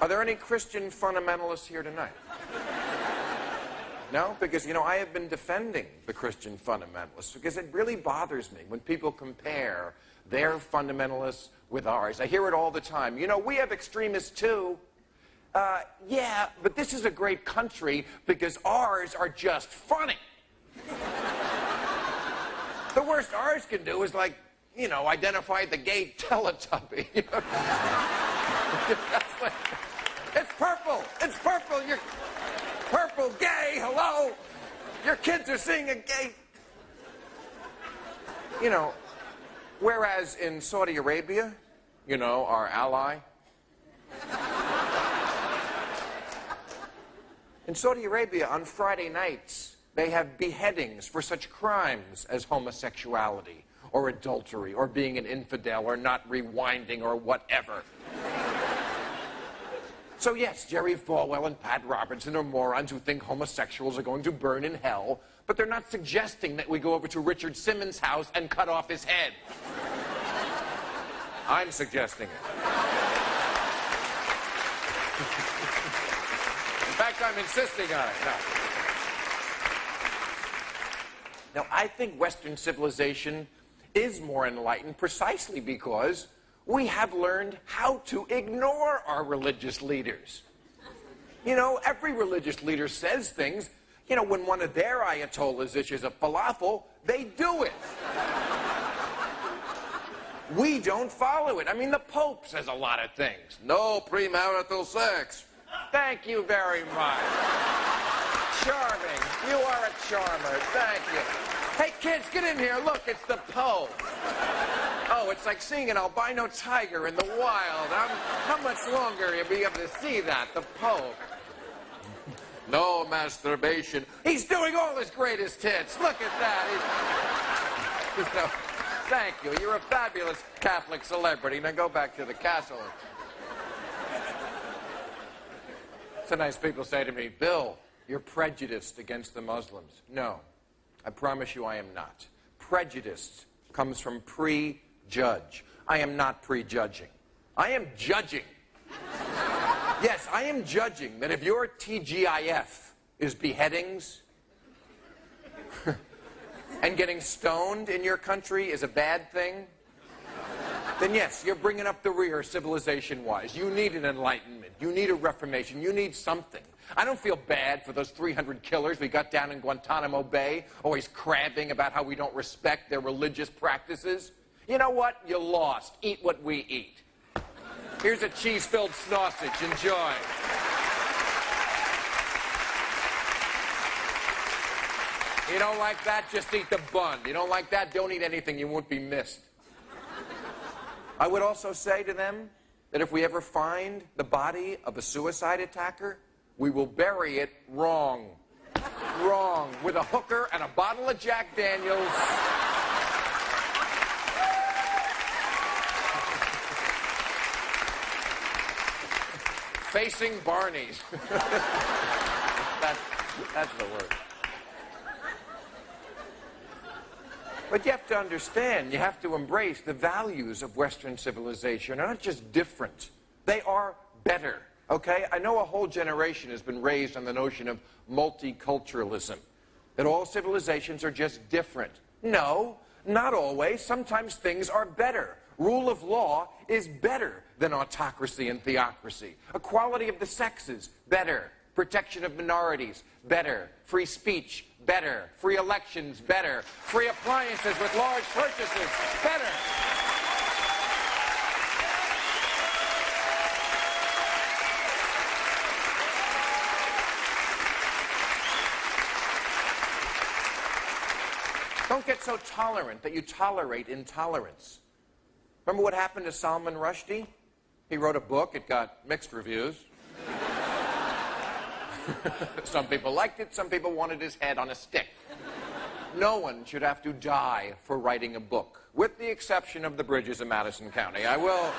Are there any Christian fundamentalists here tonight? No? Because, you know, I have been defending the Christian fundamentalists because it really bothers me when people compare their fundamentalists with ours. I hear it all the time. You know, we have extremists too. Yeah, but this is a great country because ours are just funny. The worst ours can do is, like, you know, identify the gay Teletubby. You know? It's purple! It's purple! You're purple, gay, hello! Your kids are seeing a gay... You know, whereas in Saudi Arabia, you know, our ally... In Saudi Arabia, on Friday nights, they have beheadings for such crimes as homosexuality, or adultery, or being an infidel, or not rewinding, or whatever. So yes, Jerry Falwell and Pat Robertson are morons who think homosexuals are going to burn in hell, but they're not suggesting that we go over to Richard Simmons' house and cut off his head. I'm suggesting it. In fact, I'm insisting on it. Now, I think Western civilization is more enlightened precisely because we have learned how to ignore our religious leaders. You know, every religious leader says things. You know, when one of their ayatollahs issues a falafel, they do it. We don't follow it. I mean, the Pope says a lot of things. No premarital sex. Thank you very much. Charming. You are a charmer. Thank you. Hey, kids, get in here. Look, it's the Pope. Oh, it's like seeing an albino tiger in the wild. How much longer you'll be able to see that? The Pope. No masturbation. He's doing all his greatest hits. Look at that. You know, thank you. You're a fabulous Catholic celebrity. Now go back to the castle. Sometimes people say to me, Bill, you're prejudiced against the Muslims. No, I promise you I am not. Prejudice comes from prejudge. I am not prejudging. I am judging. Yes, I am judging that if your TGIF is beheadings and getting stoned in your country is a bad thing, then yes, you're bringing up the rear civilization-wise. You need an enlightenment. You need a reformation. You need something. I don't feel bad for those 300 killers we got down in Guantanamo Bay, always crabbing about how we don't respect their religious practices. You know what? You lost. Eat what we eat. Here's a cheese-filled sausage. Enjoy. You don't like that? Just eat the bun. You don't like that? Don't eat anything. You won't be missed. I would also say to them that if we ever find the body of a suicide attacker, we will bury it wrong. Wrong. With a hooker and a bottle of Jack Daniels. Facing Barney's. That's the word. But you have to understand, you have to embrace the values of Western civilization. They're not just different. They are better, okay? I know a whole generation has been raised on the notion of multiculturalism, that all civilizations are just different. No, not always. Sometimes things are better. Rule of law is better than autocracy and theocracy. Equality of the sexes, better. Protection of minorities, better. Free speech, better. Free elections, better. Free appliances with large purchases, better. Don't get so tolerant that you tolerate intolerance. Remember what happened to Salman Rushdie? He wrote a book, it got mixed reviews. Some people liked it, some people wanted his head on a stick. No one should have to die for writing a book, with the exception of the bridges in Madison County. I will